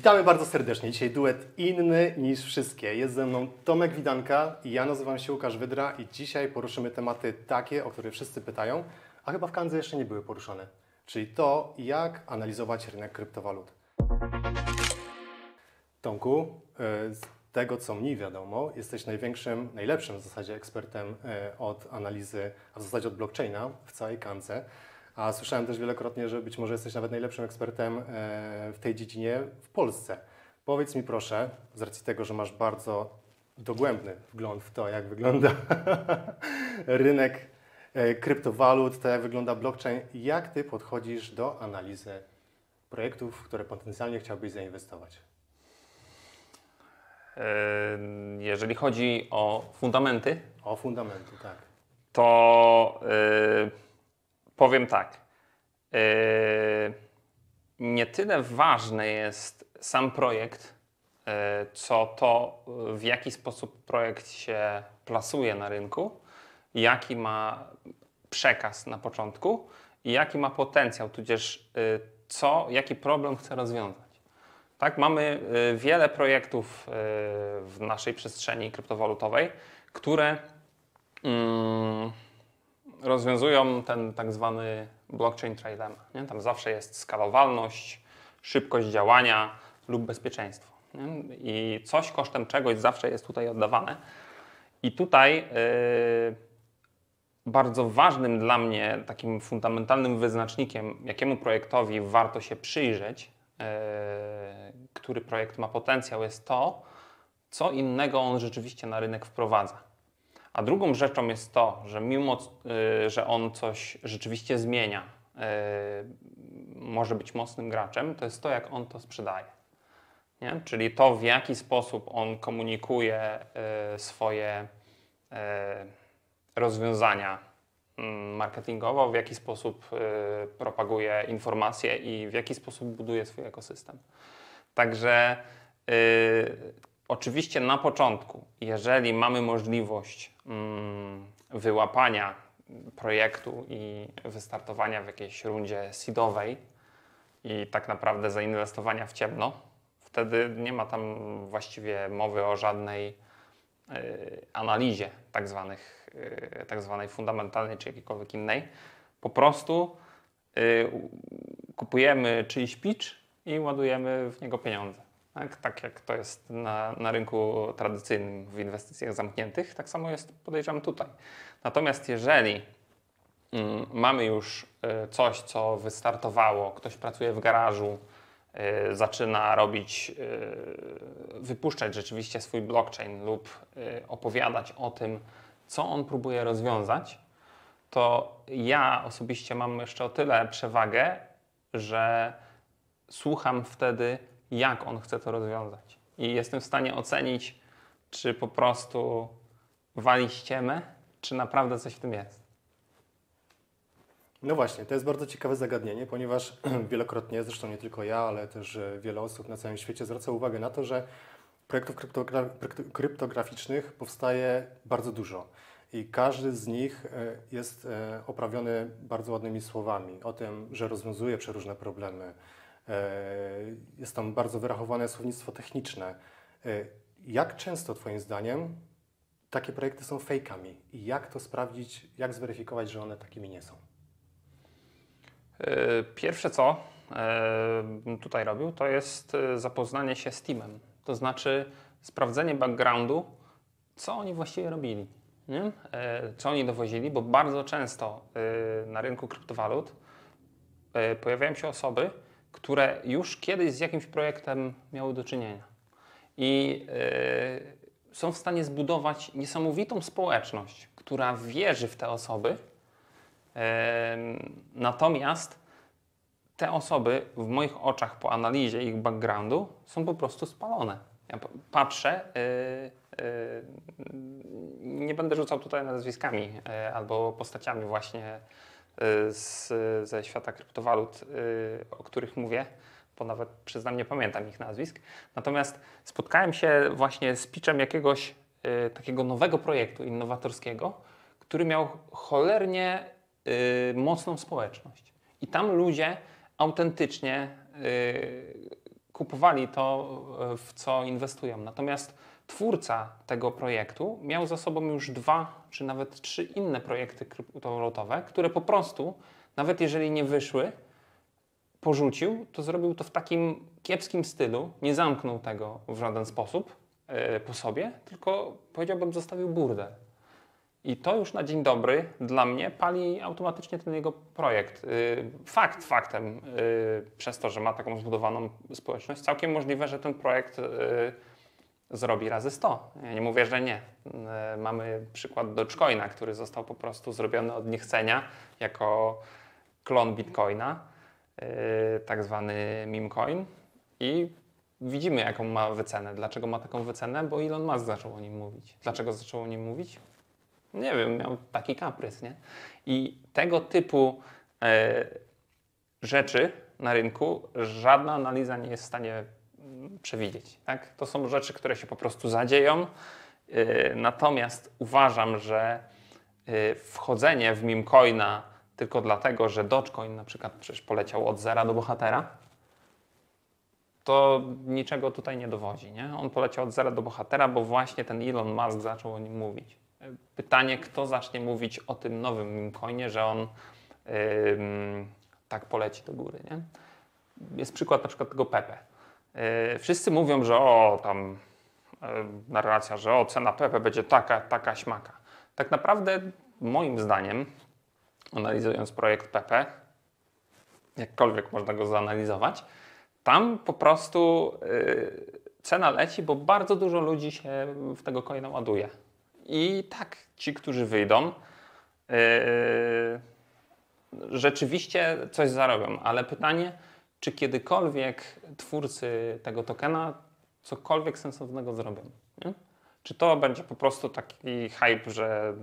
Witamy bardzo serdecznie. Dzisiaj duet inny niż wszystkie. Jest ze mną Tomek Widanka i ja nazywam się Łukasz Wydra i dzisiaj poruszymy tematy takie, o które wszyscy pytają, a chyba w Kandze jeszcze nie były poruszone. Czyli to, jak analizować rynek kryptowalut. Tomku, z tego co mi wiadomo, jesteś najlepszym w zasadzie ekspertem od analizy, a w zasadzie od blockchaina w całej Kandze. A słyszałem też wielokrotnie, że być może jesteś nawet najlepszym ekspertem w tej dziedzinie w Polsce. Powiedz mi proszę, z racji tego, że masz bardzo dogłębny wgląd w to, jak wygląda rynek kryptowalut, to jak wygląda blockchain, jak Ty podchodzisz do analizy projektów, w które potencjalnie chciałbyś zainwestować? Jeżeli chodzi o fundamenty, O fundamenty, tak. to powiem tak. Nie tyle ważny jest sam projekt, co to, w jaki sposób projekt się plasuje na rynku, jaki ma przekaz na początku i jaki ma potencjał, tudzież jaki problem chce rozwiązać. Tak, mamy wiele projektów w naszej przestrzeni kryptowalutowej, które rozwiązują ten tak zwany blockchain trilemma. Nie? Tam zawsze jest skalowalność, szybkość działania lub bezpieczeństwo. Nie? I coś kosztem czegoś zawsze jest tutaj oddawane. I tutaj bardzo ważnym dla mnie takim fundamentalnym wyznacznikiem, jakiemu projektowi warto się przyjrzeć, który projekt ma potencjał, jest to, co innego on rzeczywiście na rynek wprowadza. A drugą rzeczą jest to, że mimo, że on coś rzeczywiście zmienia, może być mocnym graczem, to jest to, jak on to sprzedaje. Nie? Czyli to, w jaki sposób on komunikuje swoje rozwiązania marketingowo, w jaki sposób propaguje informacje i w jaki sposób buduje swój ekosystem. Także oczywiście na początku, jeżeli mamy możliwość wyłapania projektu i wystartowania w jakiejś rundzie seedowej i tak naprawdę zainwestowania w ciemno, wtedy nie ma tam właściwie mowy o żadnej analizie tak zwanej fundamentalnej czy jakiejkolwiek innej. Po prostu kupujemy czyjś pitch i ładujemy w niego pieniądze. Tak jak to jest na rynku tradycyjnym w inwestycjach zamkniętych, tak samo jest, podejrzewam, tutaj. Natomiast jeżeli mamy już coś, co wystartowało, ktoś pracuje w garażu, zaczyna wypuszczać rzeczywiście swój blockchain lub opowiadać o tym, co on próbuje rozwiązać, to ja osobiście mam jeszcze o tyle przewagę, że słucham wtedy, jak on chce to rozwiązać. I jestem w stanie ocenić, czy po prostu wali ściemę, czy naprawdę coś w tym jest. No właśnie, to jest bardzo ciekawe zagadnienie, ponieważ wielokrotnie, zresztą nie tylko ja, ale też wiele osób na całym świecie zwraca uwagę na to, że projektów kryptograficznych powstaje bardzo dużo i każdy z nich jest oprawiony bardzo ładnymi słowami o tym, że rozwiązuje przeróżne problemy. Jest tam bardzo wyrachowane słownictwo techniczne. Jak często Twoim zdaniem takie projekty są fejkami i jak to sprawdzić, jak zweryfikować, że one takimi nie są? Pierwsze co bym tutaj robił, to jest zapoznanie się z teamem. To znaczy sprawdzenie backgroundu, co oni właściwie robili, nie? Co oni dowozili, bo bardzo często na rynku kryptowalut pojawiają się osoby, które już kiedyś z jakimś projektem miały do czynienia i są w stanie zbudować niesamowitą społeczność, która wierzy w te osoby. Natomiast te osoby w moich oczach po analizie ich backgroundu są po prostu spalone. Ja patrzę, nie będę rzucał tutaj nazwiskami albo postaciami właśnie ze świata kryptowalut, o których mówię, bo nawet przyznam, nie pamiętam ich nazwisk. Natomiast spotkałem się właśnie z pitchem jakiegoś takiego nowego projektu innowatorskiego, który miał cholernie mocną społeczność. I tam ludzie autentycznie kupowali to, w co inwestują. Natomiast twórca tego projektu miał za sobą już 2 czy nawet 3 inne projekty kryptowalutowe, które po prostu, nawet jeżeli nie wyszły, porzucił, to zrobił to w takim kiepskim stylu, nie zamknął tego w żaden sposób po sobie, tylko powiedziałbym, zostawił burdę. I to już na dzień dobry dla mnie pali automatycznie ten jego projekt. Fakt faktem, przez to, że ma taką zbudowaną społeczność, całkiem możliwe, że ten projekt zrobi razy 100. Ja nie mówię, że nie. Mamy przykład Dogecoina, który został po prostu zrobiony od niechcenia jako klon Bitcoina, tak zwany meme coin. I widzimy, jaką ma wycenę. Dlaczego ma taką wycenę? Bo Elon Musk zaczął o nim mówić. Dlaczego zaczął o nim mówić? Nie wiem, miał taki kaprys, nie? I tego typu rzeczy na rynku żadna analiza nie jest w stanie przewidzieć. Tak? To są rzeczy, które się po prostu zadzieją. Natomiast uważam, że wchodzenie w meme coina tylko dlatego, że Dogecoin na przykład przecież poleciał od zera do bohatera, to niczego tutaj nie dowodzi. Nie? On poleciał od zera do bohatera, bo właśnie ten Elon Musk zaczął o nim mówić. Pytanie, kto zacznie mówić o tym nowym meme coinie, że on tak poleci do góry. Nie? Jest przykład na przykład tego Pepe. Wszyscy mówią, że tam narracja, że cena Pepe będzie taka śmaka. Tak naprawdę moim zdaniem, analizując projekt Pepe, jakkolwiek można go zanalizować, tam po prostu cena leci, bo bardzo dużo ludzi się w tego coina ładuje. I tak ci, którzy wyjdą, rzeczywiście coś zarobią, ale pytanie, czy kiedykolwiek twórcy tego tokena cokolwiek sensownego zrobią? Nie? Czy to będzie po prostu taki hype, że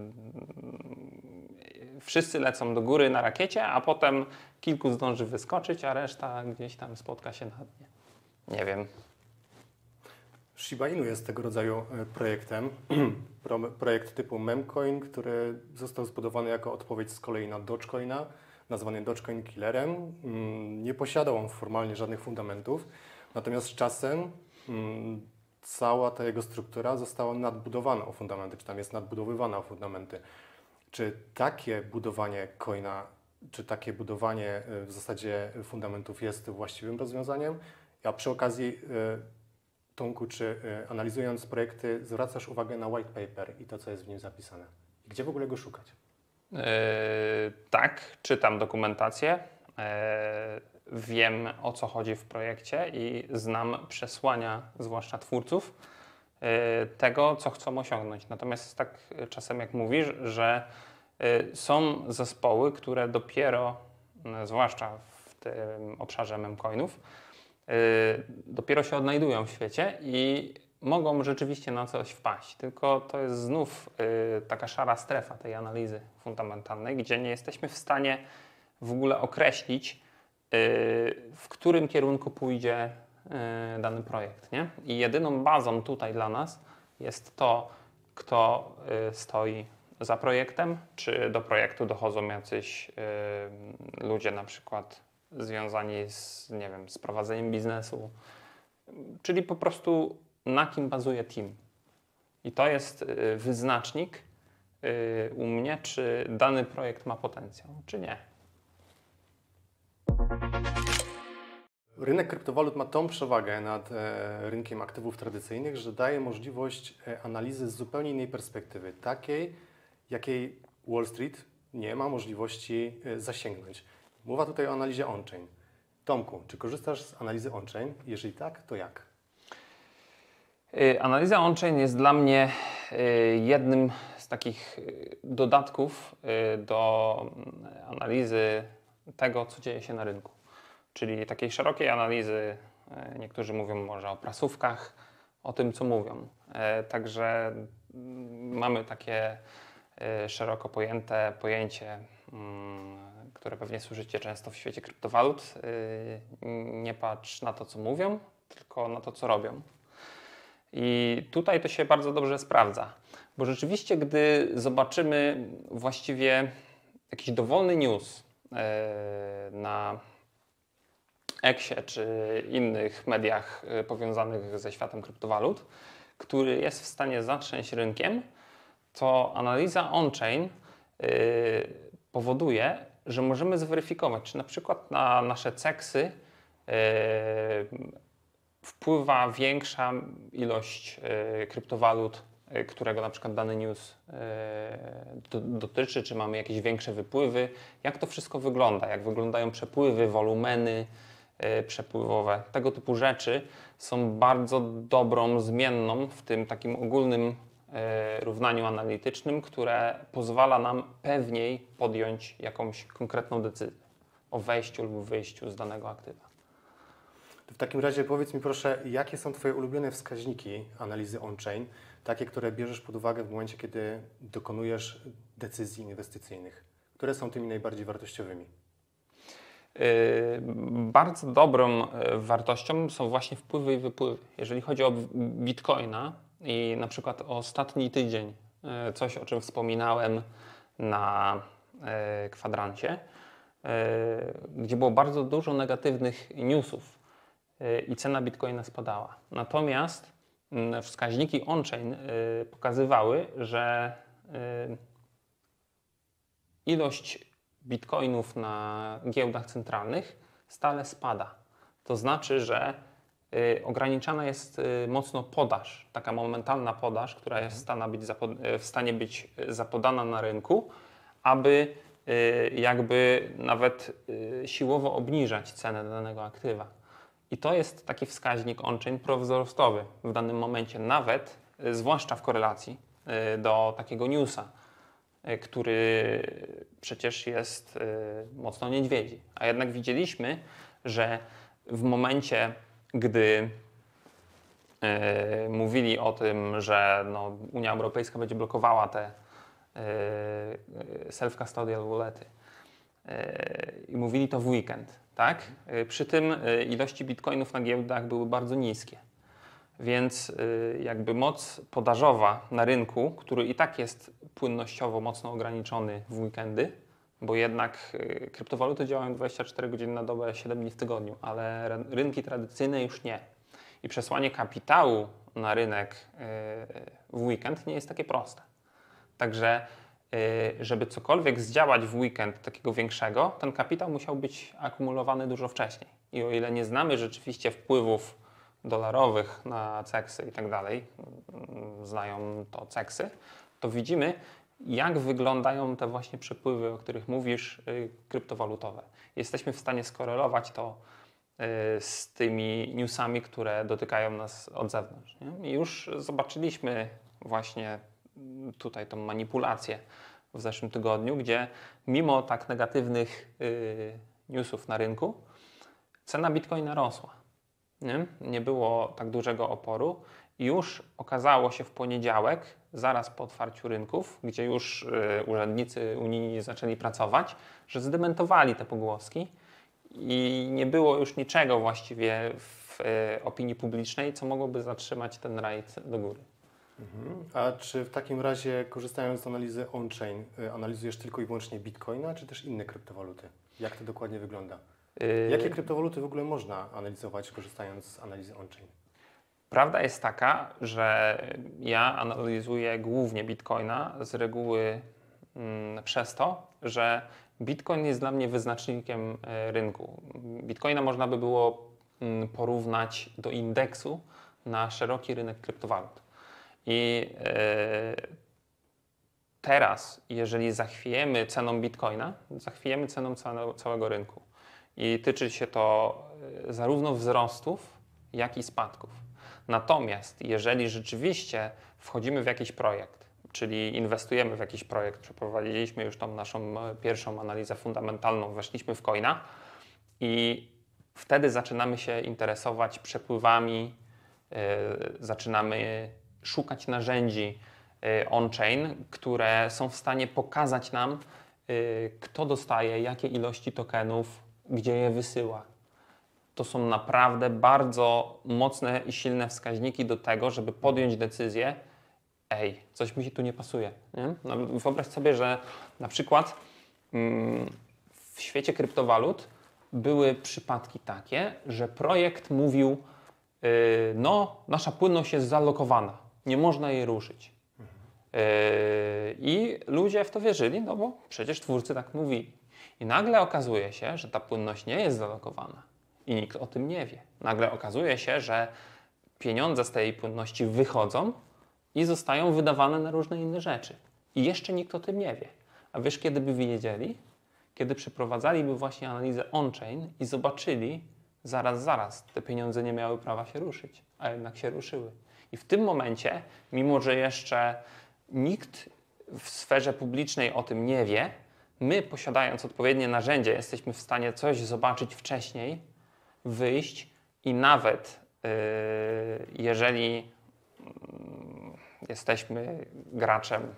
wszyscy lecą do góry na rakiecie, a potem kilku zdąży wyskoczyć, a reszta gdzieś tam spotka się na dnie? Nie wiem. Shiba Inu jest tego rodzaju projektem. Projekt typu Memcoin, który został zbudowany jako odpowiedź z kolei na Dogecoina, nazwany Dogecoin Killerem. Nie posiadał on formalnie żadnych fundamentów, natomiast z czasem cała ta jego struktura została nadbudowana o fundamenty, czy tam jest nadbudowywana o fundamenty. Czy takie budowanie coina, czy takie budowanie w zasadzie fundamentów jest właściwym rozwiązaniem? Ja przy okazji, Tomku, czy analizując projekty zwracasz uwagę na white paper i to, co jest w nim zapisane? Gdzie w ogóle go szukać? Tak, czytam dokumentację, wiem, o co chodzi w projekcie i znam przesłania, zwłaszcza twórców, tego, co chcą osiągnąć. Natomiast jest tak czasem, jak mówisz, że są zespoły, które dopiero, zwłaszcza w tym obszarze memcoinów, dopiero się odnajdują w świecie i mogą rzeczywiście na coś wpaść. Tylko to jest znów taka szara strefa tej analizy fundamentalnej, gdzie nie jesteśmy w stanie w ogóle określić, w którym kierunku pójdzie dany projekt. Nie? I jedyną bazą tutaj dla nas jest to, kto stoi za projektem, czy do projektu dochodzą jacyś ludzie na przykład związani z, nie wiem, z prowadzeniem biznesu, czyli po prostu na kim bazuje team. I to jest wyznacznik u mnie, czy dany projekt ma potencjał, czy nie. Rynek kryptowalut ma tą przewagę nad rynkiem aktywów tradycyjnych, że daje możliwość analizy z zupełnie innej perspektywy, takiej, jakiej Wall Street nie ma możliwości zasięgnąć. Mowa tutaj o analizie on-chain. Tomku, czy korzystasz z analizy on-chain? Jeżeli tak, to jak? Analiza on-chain jest dla mnie jednym z takich dodatków do analizy tego, co dzieje się na rynku. Czyli takiej szerokiej analizy, niektórzy mówią może o prasówkach, o tym, co mówią. Także mamy takie szeroko pojęte pojęcie, które pewnie słyszycie często w świecie kryptowalut. Nie patrz na to, co mówią, tylko na to, co robią. I tutaj to się bardzo dobrze sprawdza, bo rzeczywiście, gdy zobaczymy właściwie jakiś dowolny news na Exie czy innych mediach powiązanych ze światem kryptowalut, który jest w stanie zatrząść rynkiem, to analiza on-chain powoduje, że możemy zweryfikować, czy na przykład na nasze ceksy wpływa większa ilość kryptowalut, którego na przykład dany news dotyczy, czy mamy jakieś większe wypływy, jak to wszystko wygląda, jak wyglądają przepływy, wolumeny przepływowe. Tego typu rzeczy są bardzo dobrą zmienną w tym takim ogólnym równaniu analitycznym, które pozwala nam pewniej podjąć jakąś konkretną decyzję o wejściu lub wyjściu z danego aktywa. To w takim razie powiedz mi proszę, jakie są Twoje ulubione wskaźniki analizy on-chain, takie, które bierzesz pod uwagę w momencie, kiedy dokonujesz decyzji inwestycyjnych? Które są tymi najbardziej wartościowymi? Bardzo dobrą wartością są właśnie wpływy i wypływy. Jeżeli chodzi o Bitcoina i na przykład o ostatni tydzień, coś o czym wspominałem na kwadrancie, gdzie było bardzo dużo negatywnych newsów i cena Bitcoina spadała. Natomiast wskaźniki on-chain pokazywały, że ilość bitcoinów na giełdach centralnych stale spada. To znaczy, że ograniczana jest mocno podaż, taka momentalna podaż, która jest w stanie być zapodana na rynku, aby jakby nawet siłowo obniżać cenę danego aktywa. I to jest taki wskaźnik on-chain prowzrostowy w danym momencie, nawet zwłaszcza w korelacji do takiego newsa, który przecież jest mocno niedźwiedzi. A jednak widzieliśmy, że w momencie, gdy mówili o tym, że no, Unia Europejska będzie blokowała te self-custodial wallety i mówili to w weekend, tak? Przy tym ilości bitcoinów na giełdach były bardzo niskie. Więc jakby moc podażowa na rynku, który i tak jest płynnościowo mocno ograniczony w weekendy, bo jednak kryptowaluty działają 24 godziny na dobę, 7 dni w tygodniu, ale rynki tradycyjne już nie. I przesłanie kapitału na rynek w weekend nie jest takie proste. Także żeby cokolwiek zdziałać w weekend takiego większego, ten kapitał musiał być akumulowany dużo wcześniej. I o ile nie znamy rzeczywiście wpływów dolarowych na ceksy i tak dalej, znają to ceksy, to widzimy, jak wyglądają te właśnie przepływy, o których mówisz, kryptowalutowe. Jesteśmy w stanie skorelować to z tymi newsami, które dotykają nas od zewnątrz. Nie? I już zobaczyliśmy właśnie tutaj tą manipulację w zeszłym tygodniu, gdzie mimo tak negatywnych newsów na rynku, cena Bitcoina rosła. Nie było tak dużego oporu i już okazało się w poniedziałek, zaraz po otwarciu rynków, gdzie już urzędnicy unijni zaczęli pracować, że zdementowali te pogłoski i nie było już niczego właściwie w opinii publicznej, co mogłoby zatrzymać ten rajd do góry. A czy w takim razie, korzystając z analizy on-chain, analizujesz tylko i wyłącznie Bitcoina, czy też inne kryptowaluty? Jak to dokładnie wygląda? Jakie kryptowaluty w ogóle można analizować, korzystając z analizy on-chain? Prawda jest taka, że ja analizuję głównie Bitcoina z reguły przez to, że Bitcoin jest dla mnie wyznacznikiem rynku. Bitcoina można by było porównać do indeksu na szeroki rynek kryptowalut. I teraz, jeżeli zachwiejemy ceną Bitcoina, zachwiejemy ceną całego rynku. I tyczy się to zarówno wzrostów, jak i spadków. Natomiast jeżeli rzeczywiście wchodzimy w jakiś projekt, czyli inwestujemy w jakiś projekt, przeprowadziliśmy już tą naszą pierwszą analizę fundamentalną, weszliśmy w coina i wtedy zaczynamy się interesować przepływami, zaczynamy szukać narzędzi on-chain, które są w stanie pokazać nam, kto dostaje jakie ilości tokenów, gdzie je wysyła. To są naprawdę bardzo mocne i silne wskaźniki do tego, żeby podjąć decyzję, coś mi się tu nie pasuje. Nie? No, wyobraź sobie, że na przykład w świecie kryptowalut były przypadki takie, że projekt mówił, no nasza płynność jest zalokowana, nie można jej ruszyć. I ludzie w to wierzyli, no bo przecież twórcy tak mówili. I nagle okazuje się, że ta płynność nie jest zalokowana i nikt o tym nie wie. Nagle okazuje się, że pieniądze z tej płynności wychodzą i zostają wydawane na różne inne rzeczy. I jeszcze nikt o tym nie wie. A wiesz, kiedy by wiedzieli? Kiedy przeprowadzaliby właśnie analizę on-chain i zobaczyli, zaraz, te pieniądze nie miały prawa się ruszyć, a jednak się ruszyły. I w tym momencie, mimo że jeszcze nikt w sferze publicznej o tym nie wie, my, posiadając odpowiednie narzędzie, jesteśmy w stanie coś zobaczyć wcześniej, wyjść i nawet jeżeli jesteśmy graczem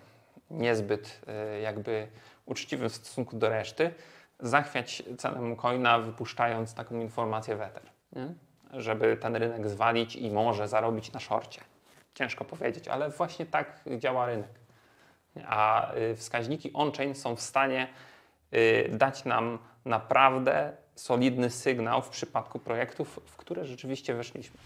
niezbyt jakby uczciwym w stosunku do reszty, zachwiać cenę coina, wypuszczając taką informację w eter, nie? Żeby ten rynek zwalić i może zarobić na szorcie. Ciężko powiedzieć, ale właśnie tak działa rynek. A wskaźniki on-chain są w stanie dać nam naprawdę solidny sygnał w przypadku projektów, w które rzeczywiście weszliśmy.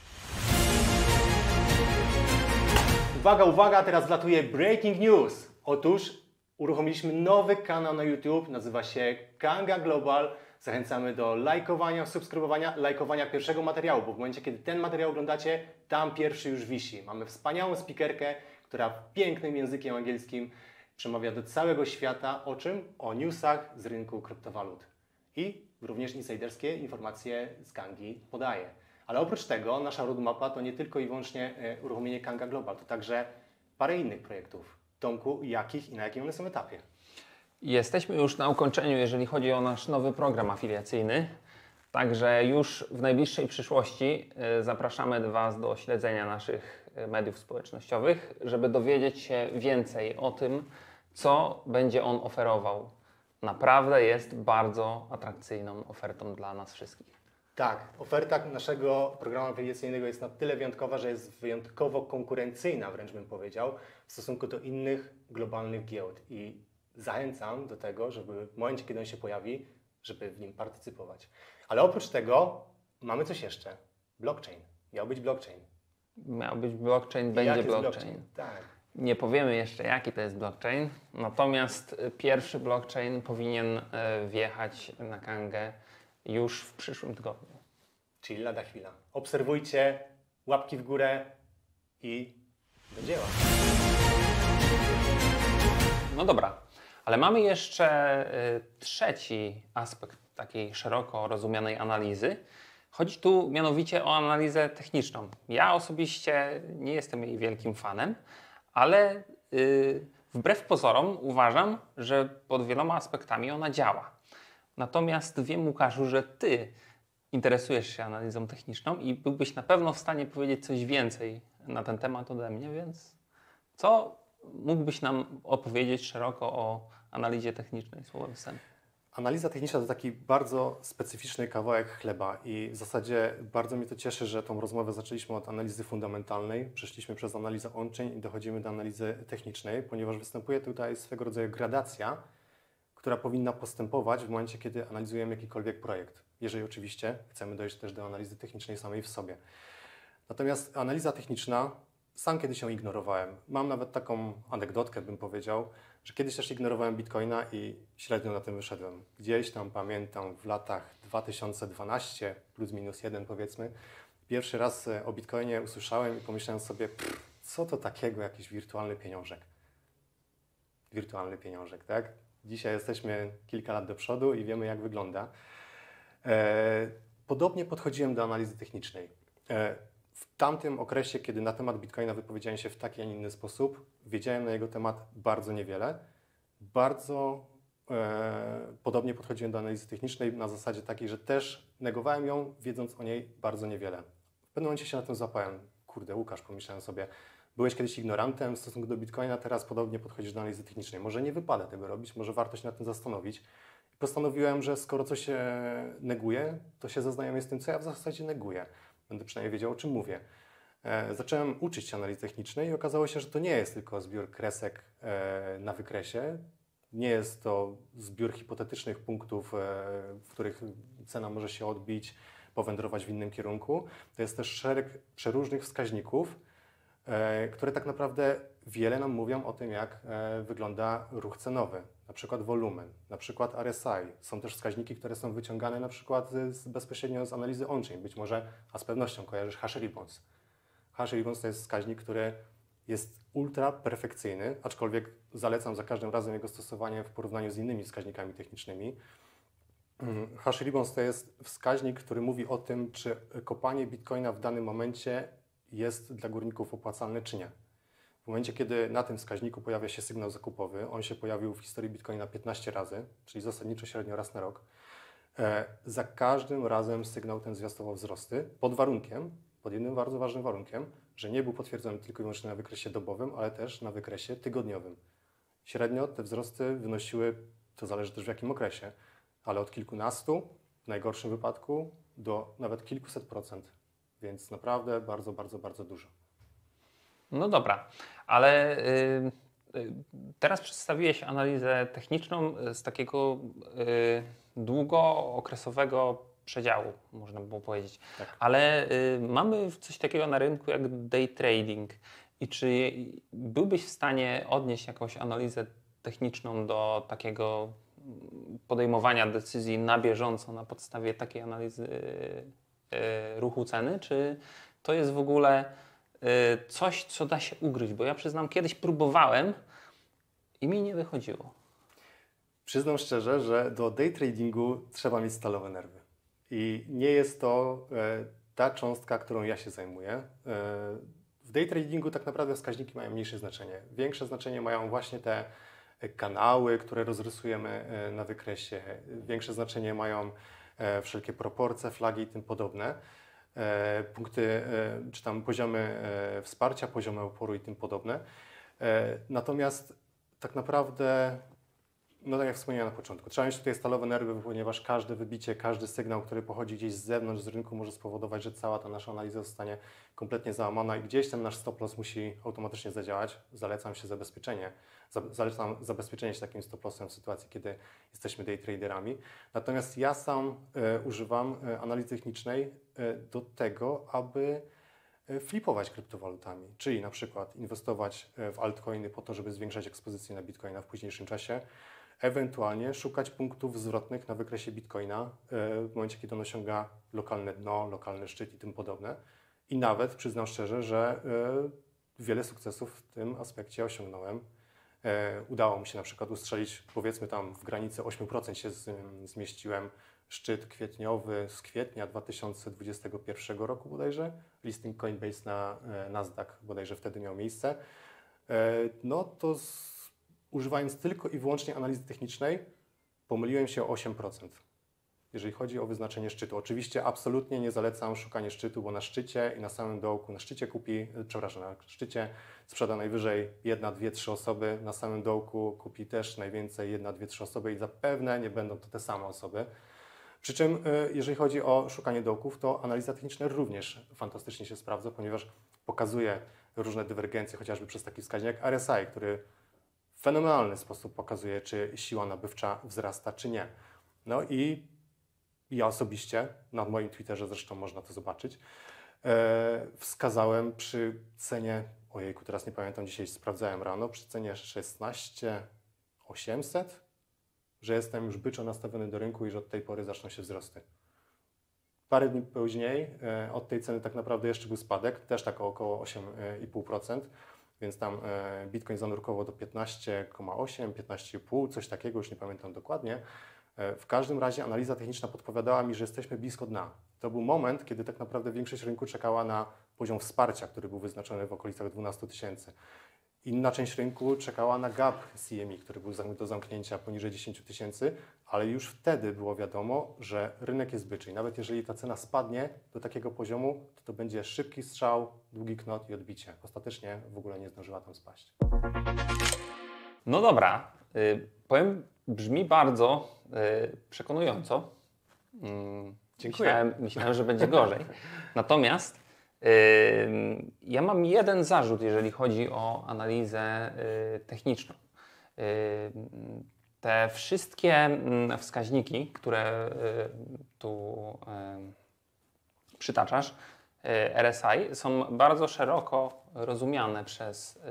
Uwaga, uwaga, teraz latuje breaking news. Otóż uruchomiliśmy nowy kanał na YouTube, nazywa się Kanga Global. Zachęcamy do lajkowania, subskrybowania, lajkowania pierwszego materiału, bo w momencie, kiedy ten materiał oglądacie, tam pierwszy już wisi. Mamy wspaniałą speakerkę, która pięknym językiem angielskim przemawia do całego świata. O czym? O newsach z rynku kryptowalut. I również insiderskie informacje z Kangi podaje. Ale oprócz tego nasza roadmapa to nie tylko i wyłącznie uruchomienie Kanga Global, to także parę innych projektów. Tomku, jakich i na jakim one są etapie? Jesteśmy już na ukończeniu, jeżeli chodzi o nasz nowy program afiliacyjny. Także już w najbliższej przyszłości zapraszamy Was do śledzenia naszych mediów społecznościowych, żeby dowiedzieć się więcej o tym, co będzie on oferował. Naprawdę jest bardzo atrakcyjną ofertą dla nas wszystkich. Tak, oferta naszego programu afiliacyjnego jest na tyle wyjątkowa, że jest wyjątkowo konkurencyjna, wręcz bym powiedział, w stosunku do innych globalnych giełd. I zachęcam do tego, żeby w momencie, kiedy on się pojawi, żeby w nim partycypować. Ale oprócz tego mamy coś jeszcze. Blockchain. Miał być blockchain. Miał być blockchain, będzie Jaki jest blockchain. Tak. Nie powiemy jeszcze, jaki to jest blockchain, natomiast pierwszy blockchain powinien wjechać na Kangę już w przyszłym tygodniu. Czyli lada chwila. Obserwujcie, łapki w górę i do dzieła. No dobra, ale mamy jeszcze trzeci aspekt takiej szeroko rozumianej analizy. Chodzi tu mianowicie o analizę techniczną. Ja osobiście nie jestem jej wielkim fanem, ale wbrew pozorom uważam, że pod wieloma aspektami ona działa. Natomiast wiem, Łukaszu, że Ty interesujesz się analizą techniczną i byłbyś na pewno w stanie powiedzieć coś więcej na ten temat ode mnie, więc co mógłbyś nam opowiedzieć szeroko o analizie technicznej słowem wstępu? Analiza techniczna to taki bardzo specyficzny kawałek chleba i w zasadzie bardzo mnie to cieszy, że tą rozmowę zaczęliśmy od analizy fundamentalnej, przeszliśmy przez analizę on-chain i dochodzimy do analizy technicznej, ponieważ występuje tutaj swego rodzaju gradacja, która powinna postępować w momencie, kiedy analizujemy jakikolwiek projekt, jeżeli oczywiście chcemy dojść też do analizy technicznej samej w sobie. Natomiast analiza techniczna, sam kiedyś ją ignorowałem. Mam nawet taką anegdotkę, bym powiedział, że kiedyś też ignorowałem Bitcoina i średnio na tym wyszedłem. Gdzieś tam pamiętam w latach 2012 plus minus 1 powiedzmy, pierwszy raz o Bitcoinie usłyszałem i pomyślałem sobie, co to takiego, jakiś wirtualny pieniążek. Wirtualny pieniążek, tak? Dzisiaj jesteśmy kilka lat do przodu i wiemy, jak wygląda. Podobnie podchodziłem do analizy technicznej. W tamtym okresie, kiedy na temat Bitcoina wypowiedziałem się w taki, a nie inny sposób, wiedziałem na jego temat bardzo niewiele. Bardzo podobnie podchodziłem do analizy technicznej na zasadzie takiej, że też negowałem ją, wiedząc o niej bardzo niewiele. W pewnym momencie się na tym złapałem. Kurde, Łukasz, pomyślałem sobie, byłeś kiedyś ignorantem w stosunku do Bitcoina, teraz podobnie podchodzisz do analizy technicznej. Może nie wypada tego robić, może warto się nad tym zastanowić. I postanowiłem, że skoro coś się neguje, to się zaznajomię z tym, co ja w zasadzie neguję. Będę przynajmniej wiedział, o czym mówię. Zacząłem uczyć się analizy technicznej i okazało się, że to nie jest tylko zbiór kresek na wykresie. nie jest to zbiór hipotetycznych punktów, w których cena może się odbić, powędrować w innym kierunku. To jest też szereg przeróżnych wskaźników, które tak naprawdę wiele nam mówią o tym, jak wygląda ruch cenowy. Na przykład wolumen, na przykład RSI. Są też wskaźniki, które są wyciągane na przykład bezpośrednio z analizy on-chain. Być może, a z pewnością kojarzysz hash ribbons. Hash ribbons to jest wskaźnik, który jest ultra perfekcyjny, aczkolwiek zalecam za każdym razem jego stosowanie w porównaniu z innymi wskaźnikami technicznymi. Hash ribbons to jest wskaźnik, który mówi o tym, czy kopanie Bitcoina w danym momencie jest dla górników opłacalne, czy nie. W momencie, kiedy na tym wskaźniku pojawia się sygnał zakupowy, on się pojawił w historii Bitcoina 15 razy, czyli zasadniczo średnio raz na rok, za każdym razem sygnał ten zwiastował wzrosty pod jednym bardzo ważnym warunkiem, że nie był potwierdzony tylko i wyłącznie na wykresie dobowym, ale też na wykresie tygodniowym. Średnio te wzrosty wynosiły, to zależy też w jakim okresie, ale od kilkunastu, w najgorszym wypadku, do nawet kilkuset procent. Więc naprawdę bardzo, bardzo, bardzo dużo. No dobra, ale teraz przedstawiłeś analizę techniczną z takiego długookresowego przedziału, można by było powiedzieć. Tak. Ale mamy coś takiego na rynku jak day trading. I czy byłbyś w stanie odnieść jakąś analizę techniczną do takiego podejmowania decyzji na bieżąco na podstawie takiej analizy ruchu ceny? Czy to jest w ogóle coś, co da się ugryźć? Bo ja przyznam, kiedyś próbowałem i mi nie wychodziło. Przyznam szczerze, że do day tradingu trzeba mieć stalowe nerwy. I nie jest to ta cząstka, którą ja się zajmuję. W day tradingu tak naprawdę wskaźniki mają mniejsze znaczenie. Większe znaczenie mają właśnie te kanały, które rozrysujemy na wykresie. Większe znaczenie mają wszelkie proporcje, flagi i tym podobne. Punkty, czy tam poziomy wsparcia, poziomy oporu i tym podobne. Natomiast tak naprawdę, no tak jak wspomniałem na początku, trzeba mieć tutaj stalowe nerwy, ponieważ każde wybicie, każdy sygnał, który pochodzi gdzieś z zewnątrz, z rynku, może spowodować, że cała ta nasza analiza zostanie kompletnie załamana i gdzieś ten nasz stop loss musi automatycznie zadziałać. Zalecam zabezpieczenie się takim stop lossem w sytuacji, kiedy jesteśmy day traderami. Natomiast ja sam używam analizy technicznej do tego, aby flipować kryptowalutami, czyli na przykład inwestować w altcoiny po to, żeby zwiększać ekspozycję na Bitcoina w późniejszym czasie, ewentualnie szukać punktów zwrotnych na wykresie Bitcoina w momencie, kiedy on osiąga lokalne dno, lokalny szczyt i tym podobne. I nawet przyznam szczerze, że wiele sukcesów w tym aspekcie osiągnąłem. Udało mi się na przykład ustrzelić, powiedzmy tam w granicy 8% się zmieściłem, szczyt kwietniowy z kwietnia 2021 roku bodajże. Listing Coinbase na Nasdaq bodajże wtedy miał miejsce. No to używając tylko i wyłącznie analizy technicznej pomyliłem się o 8%. Jeżeli chodzi o wyznaczenie szczytu. Oczywiście absolutnie nie zalecam szukania szczytu, bo na szczycie i na samym dołku, na szczycie na szczycie sprzeda najwyżej 1, 2, 3 osoby, na samym dołku kupi też najwięcej 1, 2, 3 osoby i zapewne nie będą to te same osoby. Przy czym jeżeli chodzi o szukanie dołków, to analiza techniczna również fantastycznie się sprawdza, ponieważ pokazuje różne dywergencje, chociażby przez taki wskaźnik jak RSI, który w fenomenalny sposób pokazuje, czy siła nabywcza wzrasta, czy nie. No i ja osobiście, na moim Twitterze zresztą można to zobaczyć, wskazałem przy cenie, ojejku, teraz nie pamiętam, dzisiaj sprawdzałem rano, przy cenie 16,800, że jestem już byczo nastawiony do rynku i że od tej pory zaczną się wzrosty. Parę dni później od tej ceny tak naprawdę jeszcze był spadek, też tak o około 8,5%, więc tam Bitcoin zanurkował do 15,8, 15,5, coś takiego, już nie pamiętam dokładnie. W każdym razie analiza techniczna podpowiadała mi, że jesteśmy blisko dna. To był moment, kiedy tak naprawdę większość rynku czekała na poziom wsparcia, który był wyznaczony w okolicach 12 000. Inna część rynku czekała na gap CME, który był do zamknięcia poniżej 10 000, ale już wtedy było wiadomo, że rynek jest byczy. I nawet jeżeli ta cena spadnie do takiego poziomu, to będzie szybki strzał, długi knot i odbicie. Ostatecznie w ogóle nie zdążyła tam spaść. No dobra, powiem, brzmi bardzo przekonująco. Dziękuję. Myślałem, że będzie gorzej. Natomiast ja mam jeden zarzut, jeżeli chodzi o analizę techniczną. Te wszystkie wskaźniki, które tu przytaczasz, RSI, są bardzo szeroko rozumiane przez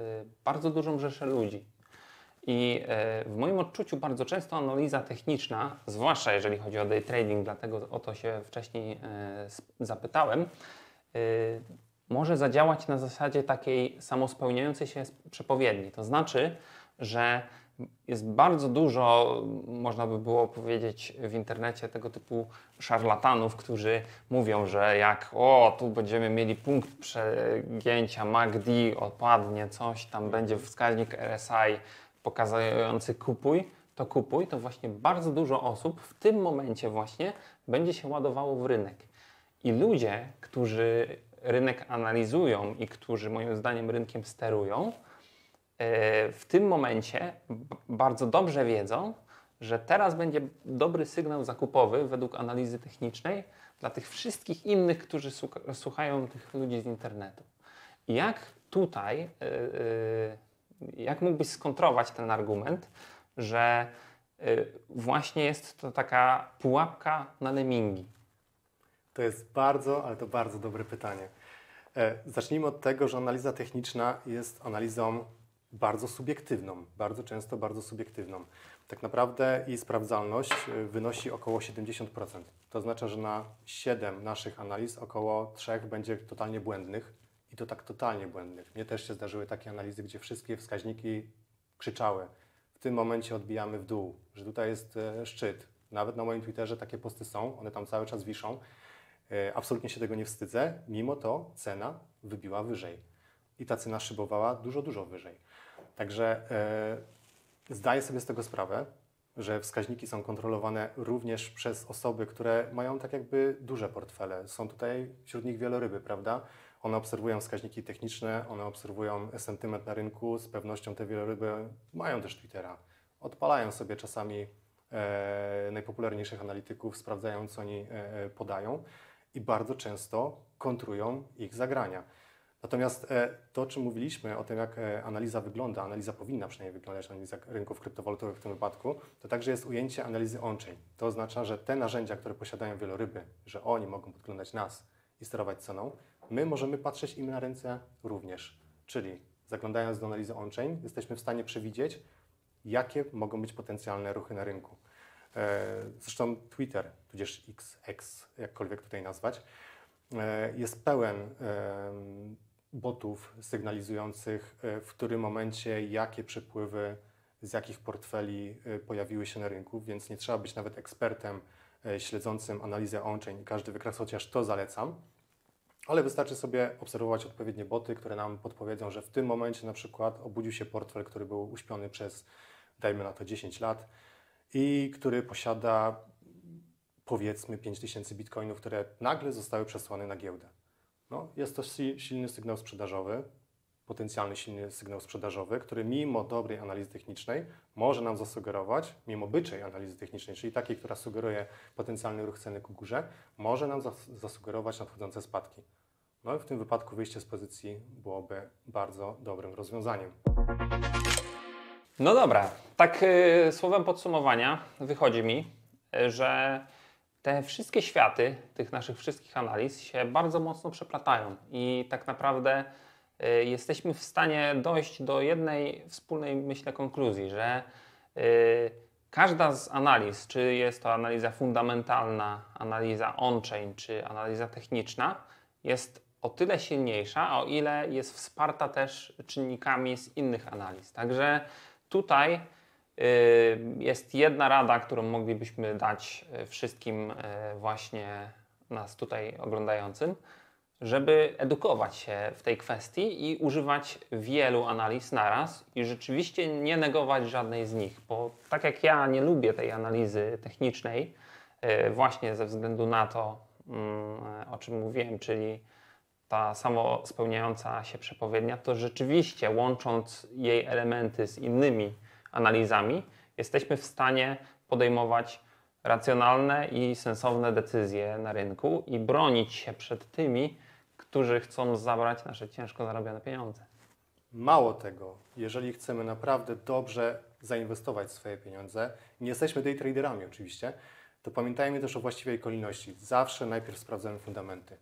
bardzo dużą rzeszę ludzi. I w moim odczuciu bardzo często analiza techniczna, zwłaszcza jeżeli chodzi o day trading, dlatego o to się wcześniej zapytałem, może zadziałać na zasadzie takiej samospełniającej się przepowiedni. To znaczy, że jest bardzo dużo, można by było powiedzieć w internecie, tego typu szarlatanów, którzy mówią, że jak tu będziemy mieli punkt przegięcia MACD, opadnie coś, tam będzie wskaźnik RSI pokazujący kupuj, to właśnie bardzo dużo osób w tym momencie właśnie będzie się ładowało w rynek. I ludzie, którzy rynek analizują i którzy moim zdaniem rynkiem sterują, w tym momencie bardzo dobrze wiedzą, że teraz będzie dobry sygnał zakupowy według analizy technicznej dla tych wszystkich innych, którzy słuchają tych ludzi z internetu. I jak tutaj, jak mógłbyś skontrować ten argument, że właśnie jest to taka pułapka na lemingi? To jest bardzo, ale to bardzo dobre pytanie. Zacznijmy od tego, że analiza techniczna jest analizą bardzo subiektywną, bardzo często bardzo subiektywną. Tak naprawdę jej sprawdzalność wynosi około 70%. To oznacza, że na 7 naszych analiz około 3 będzie totalnie błędnych i to tak totalnie błędnych. Mnie też się zdarzyły takie analizy, gdzie wszystkie wskaźniki krzyczały. W tym momencie odbijamy w dół, że tutaj jest szczyt. Nawet na moim Twitterze takie posty są, one tam cały czas wiszą. Absolutnie się tego nie wstydzę, mimo to cena wybiła wyżej. I ta cena szybowała dużo, dużo wyżej. Także zdaję sobie z tego sprawę, że wskaźniki są kontrolowane również przez osoby, które mają tak jakby duże portfele. Są tutaj wśród nich wieloryby, prawda? One obserwują wskaźniki techniczne, one obserwują sentyment na rynku, z pewnością te wieloryby mają też Twittera. Odpalają sobie czasami najpopularniejszych analityków, sprawdzają, co oni podają i bardzo często kontrują ich zagrania. Natomiast to, o czym mówiliśmy, o tym, jak analiza wygląda, analiza powinna przynajmniej wyglądać, analiza rynków kryptowalutowych w tym wypadku, to także jest ujęcie analizy on-chain. To oznacza, że te narzędzia, które posiadają wieloryby, że oni mogą podglądać nas i sterować ceną, my możemy patrzeć im na ręce również. Czyli zaglądając do analizy on-chain, jesteśmy w stanie przewidzieć, jakie mogą być potencjalne ruchy na rynku. Zresztą Twitter, tudzież X, jakkolwiek tutaj nazwać, jest pełen botów sygnalizujących, w którym momencie jakie przepływy z jakich portfeli pojawiły się na rynku, więc nie trzeba być nawet ekspertem śledzącym analizę on-chain i każdy wykres, chociaż to zalecam, ale wystarczy sobie obserwować odpowiednie boty, które nam podpowiedzą, że w tym momencie na przykład obudził się portfel, który był uśpiony przez, dajmy na to 10 lat i który posiada powiedzmy 5000 bitcoinów, które nagle zostały przesłane na giełdę. No, jest to silny sygnał sprzedażowy, potencjalny silny sygnał sprzedażowy, który mimo dobrej analizy technicznej może nam zasugerować, mimo byczej analizy technicznej, czyli takiej, która sugeruje potencjalny ruch ceny ku górze, może nam zasugerować nadchodzące spadki. No i w tym wypadku wyjście z pozycji byłoby bardzo dobrym rozwiązaniem. No dobra, tak słowem podsumowania wychodzi mi, że te wszystkie światy tych naszych wszystkich analiz się bardzo mocno przeplatają i tak naprawdę jesteśmy w stanie dojść do jednej wspólnej, myślę, konkluzji, że każda z analiz, czy jest to analiza fundamentalna, analiza on-chain, czy analiza techniczna, jest o tyle silniejsza, o ile jest wsparta też czynnikami z innych analiz. Także tutaj jest jedna rada, którą moglibyśmy dać wszystkim właśnie nas tutaj oglądającym, żeby edukować się w tej kwestii i używać wielu analiz naraz i rzeczywiście nie negować żadnej z nich, bo tak jak ja nie lubię tej analizy technicznej właśnie ze względu na to, o czym mówiłem, czyli ta samo spełniająca się przepowiednia, to rzeczywiście łącząc jej elementy z innymi analizami, jesteśmy w stanie podejmować racjonalne i sensowne decyzje na rynku i bronić się przed tymi, którzy chcą zabrać nasze ciężko zarobione pieniądze. Mało tego, jeżeli chcemy naprawdę dobrze zainwestować swoje pieniądze, nie jesteśmy day traderami oczywiście, to pamiętajmy też o właściwej kolejności. Zawsze najpierw sprawdzamy fundamenty.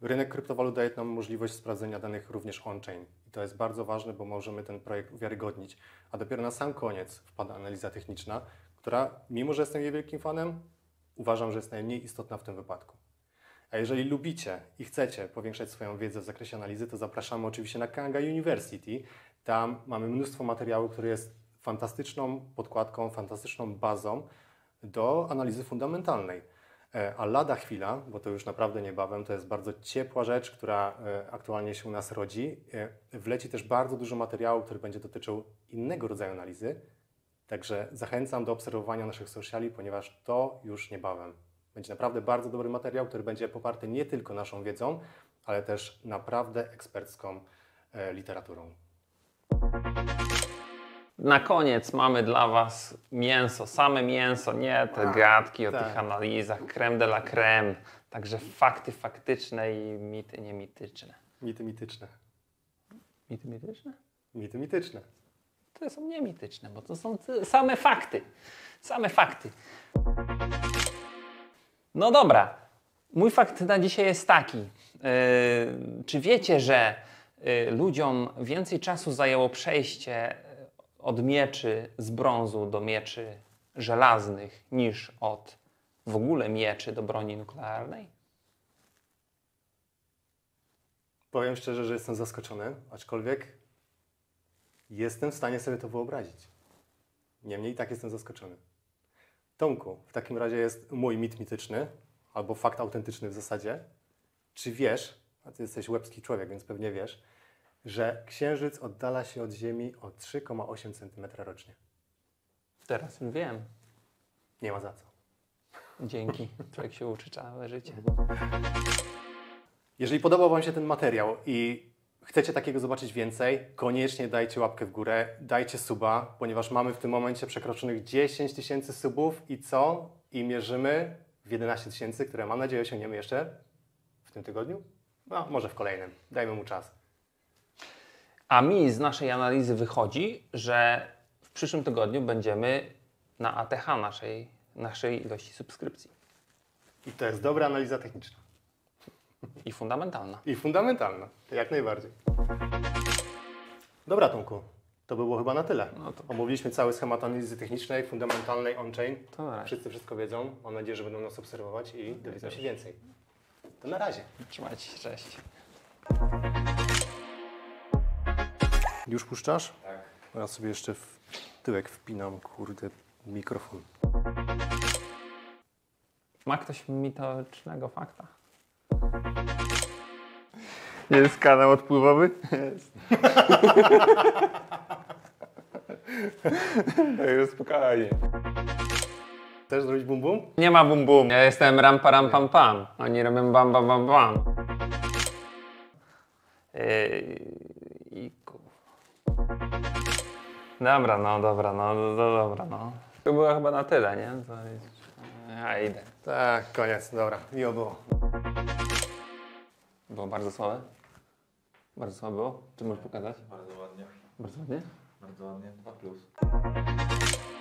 Rynek kryptowalut daje nam możliwość sprawdzenia danych również on-chain. I to jest bardzo ważne, bo możemy ten projekt uwiarygodnić. A dopiero na sam koniec wpada analiza techniczna, która, mimo że jestem jej wielkim fanem, uważam, że jest najmniej istotna w tym wypadku. A jeżeli lubicie i chcecie powiększać swoją wiedzę w zakresie analizy, to zapraszamy oczywiście na Kanga University. Tam mamy mnóstwo materiału, który jest fantastyczną podkładką, fantastyczną bazą do analizy fundamentalnej. A lada chwila, bo to już naprawdę niebawem, to jest bardzo ciepła rzecz, która aktualnie się u nas rodzi. Wleci też bardzo dużo materiału, który będzie dotyczył innego rodzaju analizy. Także zachęcam do obserwowania naszych sociali, ponieważ to już niebawem. Będzie naprawdę bardzo dobry materiał, który będzie poparty nie tylko naszą wiedzą, ale też naprawdę ekspercką literaturą. Na koniec mamy dla Was mięso, same mięso, nie te gadki o tak. tych analizach, crème de la crème. Także fakty faktyczne i mity niemityczne. Mity mityczne. Mity mityczne? Mity mityczne. To są niemityczne, bo to są same fakty. Same fakty. No dobra, mój fakt na dzisiaj jest taki. Czy wiecie, że ludziom więcej czasu zajęło przejście od mieczy z brązu do mieczy żelaznych niż od w ogóle mieczy do broni nuklearnej? Powiem szczerze, że jestem zaskoczony, aczkolwiek jestem w stanie sobie to wyobrazić. Niemniej i tak jestem zaskoczony. Tomku, w takim razie jest mój mit mityczny, albo fakt autentyczny w zasadzie. Czy wiesz, a ty jesteś łebski człowiek, więc pewnie wiesz, że Księżyc oddala się od Ziemi o 3,8 cm rocznie? Teraz już wiem. Nie ma za co. Dzięki. Człowiek się uczy całe życie. Jeżeli podobał Wam się ten materiał i chcecie takiego zobaczyć więcej, koniecznie dajcie łapkę w górę, dajcie suba, ponieważ mamy w tym momencie przekroczonych 10 000 subów i co? I mierzymy w 11 000, które mam nadzieję osiągniemy jeszcze w tym tygodniu? No, może w kolejnym. Dajmy mu czas. A mi z naszej analizy wychodzi, że w przyszłym tygodniu będziemy na ATH naszej ilości subskrypcji. I to jest dobra analiza techniczna. I fundamentalna. I fundamentalna. To jak najbardziej. Dobra, Tomku. To by było chyba na tyle. No to- Omówiliśmy cały schemat analizy technicznej, fundamentalnej, on-chain. To na razie. Wszyscy wszystko wiedzą. Mam nadzieję, że będą nas obserwować i dowiedzą się więcej. To na razie. Trzymajcie się, cześć. Już puszczasz? Tak. Ja sobie jeszcze w tyłek wpinam, kurde, mikrofon. Ma ktoś mitycznego fakta? Jest kanał odpływowy? Jest. Także spokojnie. Chcesz zrobić bum bum? Nie ma bum bum. Ja jestem ram param pam pam. Oni robią bam bam bam bam. I Dobra, no. Dobra, no. To było chyba na tyle, nie? To jest... Ja idę. Tak, koniec, dobra, miło było. Było bardzo słabe? Bardzo słabe było? Czy możesz pokazać? Bardzo ładnie. Bardzo ładnie? Bardzo ładnie. 2+.